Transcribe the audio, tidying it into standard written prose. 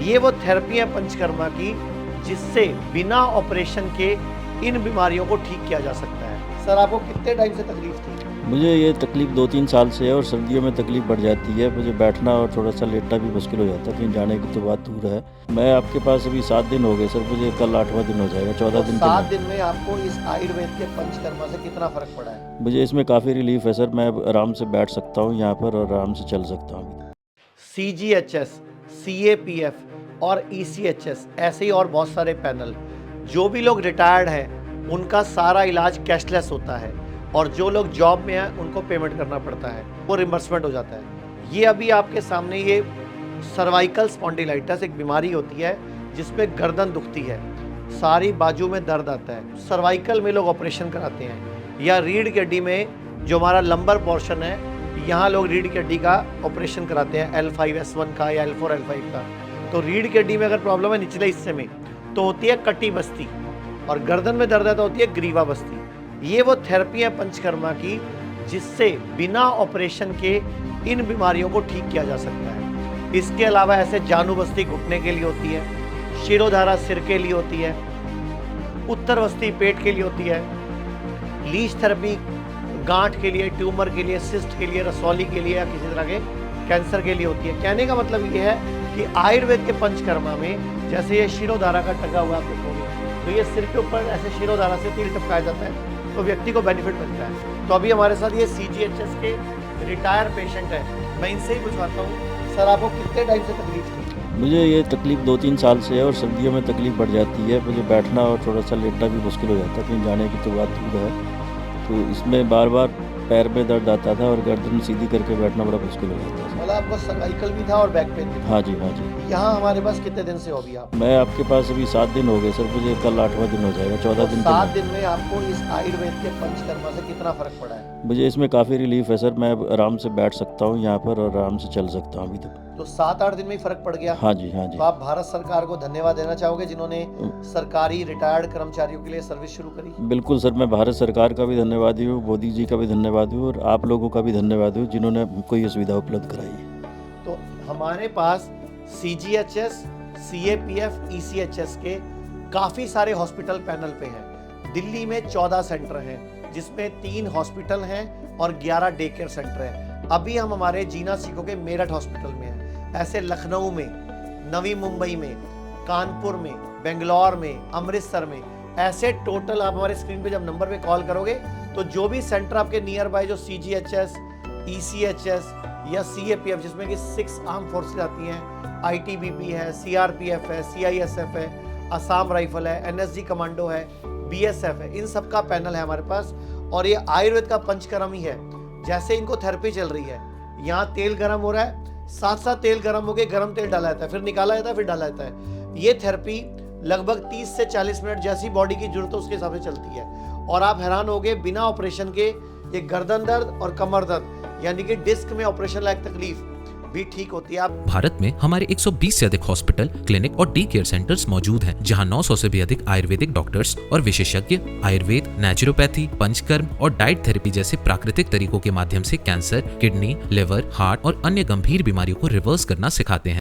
ये वो थेरेपी है पंचकर्मा की जिससे बिना ऑपरेशन के इन बीमारियों को ठीक किया जा सकता है। सर आपको कितने टाइम से तकलीफ थी? मुझे ये तकलीफ़ 2-3 साल से है और सर्दियों में तकलीफ़ बढ़ जाती है। मुझे बैठना और थोड़ा-सा लेटना भी मुश्किल हो जाता है, कहीं जाने की तो बात दूर है। मैं आपके पास अभी 7 दिन हो गए सर, मुझे कल 8वां दिन हो जाएगा, 14 दिन तो 7 मैं दिन में आपको इस आयुर्वेद के पंचकर्मा से कितना फर्क पड़ा है? मुझे इसमें काफ़ी रिलीफ़ है सर, मैं अब आराम से बैठ सकता हूँ यहाँ पर और आराम से चल सकता हूँ। CGHS, CAPF और ECHS ऐसे ही और बहुत सारे पैनल, जो भी लोग रिटायर्ड हैं उनका सारा इलाज कैशलेस होता है और जो लोग जॉब में हैं उनको पेमेंट करना पड़ता है, वो रिम्बर्समेंट हो जाता है। ये अभी आपके सामने ये सर्वाइकल स्पॉन्डिलाइटिस एक बीमारी होती है जिसमें गर्दन दुखती है, सारी बाजू में दर्द आता है। सर्वाइकल में लोग ऑपरेशन कराते हैं या रीढ़ की हड्डी में जो हमारा लंबर पोर्शन है, यहाँ लोग रीढ़ की हड्डी का ऑपरेशन कराते हैं L5-S1 का या L4-L5 का। तो रीढ़ की हड्डी में अगर प्रॉब्लम है निचले हिस्से में तो होती है कटी बस्ती और गर्दन में दर्द है तो होती है ग्रीवा बस्ती। ये वो थेरेपी है पंचकर्मा की जिससे बिना ऑपरेशन के इन बीमारियों को ठीक किया जा सकता है। इसके अलावा ऐसे जानू बस्ती घुटने के लिए होती है, शिरोधारा सिर के लिए होती है, उत्तर बस्ती पेट के लिए होती है, लीच थेरेपी गांठ के लिए, ट्यूमर के लिए, सिस्ट के लिए, रसौली के लिए या किसी तरह के कैंसर के लिए होती है। कहने का मतलब ये है कि आयुर्वेद के पंचकर्मा में जैसे ये शिरोधारा का टका हुआ आप देखोगे तो ये सिर के ऊपर ऐसे शिरोधारा से तिल टपकाया जाता है तो व्यक्ति को बेनिफिट मिलता है। तो अभी हमारे साथ ये CGHS के रिटायर पेशेंट है, मैं इनसे ही पूछवाता हूँ, सर आपको कितने टाइम से तकलीफ थी? मुझे ये तकलीफ़ 2-3 साल से है और सर्दियों में तकलीफ़ बढ़ जाती है। मुझे बैठना और थोड़ा-सा लेटना भी मुश्किल हो जाता है, कहीं जाने की तो बात दूर है। तो इसमें बार-बार पैर में दर्द आता था और गर्दन सीधी करके बैठना बड़ा मुश्किल हो जाता था। मतलब आपको सर्वाइकल भी था और बैक पेन भी था? हाँ जी, हाँ जी। यहाँ हमारे पास कितने दिन से हो अभी आप? मैं आपके पास अभी 7 दिन हो गए सर, मुझे कल 8वां दिन हो जाएगा, 14 दिन तो 7 दिन में आपको इस आयुर्वेद के पंचकर्मा से कितना फर्क पड़ा है? मुझे इसमें काफ़ी रिलीफ़ है सर, मैं अब आराम से बैठ सकता हूँ यहाँ पर और आराम से चल सकता हूँ अभी तक। तो 7-8 दिन में ही फर्क पड़ गया? हाँ जी, हाँ जी। तो आप भारत सरकार को धन्यवाद देना चाहोगे जिन्होंने सरकारी रिटायर्ड कर्मचारियों के लिए सर्विस शुरू करी? बिल्कुल सर, मैं भारत सरकार का भी धन्यवादी हूँ, मोदी जी का भी धन्यवादी हूँ और आप लोगों का भी धन्यवाद हूँ जिन्होंने हमको ये सुविधा उपलब्ध कराई है। तो हमारे पास CGHS, CAPF, ECHS के काफ़ी सारे हॉस्पिटल पैनल पे हैं। दिल्ली में 14 सेंटर हैं जिसमें 3 हॉस्पिटल हैं और 11 डे केयर सेंटर हैं। अभी हम हमारे जीना सीखो के मेरठ हॉस्पिटल में हैं। ऐसे लखनऊ में, नवी मुंबई में, कानपुर में, बेंगलोर में, अमृतसर में, ऐसे टोटल आप हमारे स्क्रीन पे जब नंबर पे कॉल करोगे तो जो भी सेंटर आपके नियर बाय जो CGHS, ECHS या CAPF जिसमें कि 6 आर्म फोर्सेस आती हैं, ITBP है, CRPF है, CISF है, असम राइफल है, NSG कमांडो है, BSF है, इन सब का पैनल है हमारे पास। और ये आयुर्वेद का पंचकर्म ही है। जैसे इनको थेरेपी चल रही है, यहाँ तेल गर्म हो रहा है, साथ साथ तेल गर्म हो के गर्म तेल डाला जाता है, फिर निकाला जाता है, फिर डाला जाता है। ये थेरेपी लगभग 30 से 40 मिनट जैसी बॉडी की जरूरत है उसके हिसाब से चलती है और आप हैरान होगे बिना ऑपरेशन के ये गर्दन दर्द और कमर दर्द यानी कि डिस्क में ऑपरेशन लायक तकलीफ भी ठीक होती है। आप भारत में हमारे 120 से अधिक हॉस्पिटल, क्लिनिक और डे केयर सेंटर्स मौजूद हैं, जहां 900 से भी अधिक आयुर्वेदिक डॉक्टर्स और विशेषज्ञ आयुर्वेद, नेचुरोपैथी, पंचकर्म और डाइट थेरेपी जैसे प्राकृतिक तरीकों के माध्यम से कैंसर, किडनी, लिवर, हार्ट और अन्य गंभीर बीमारियों को रिवर्स करना सिखाते हैं।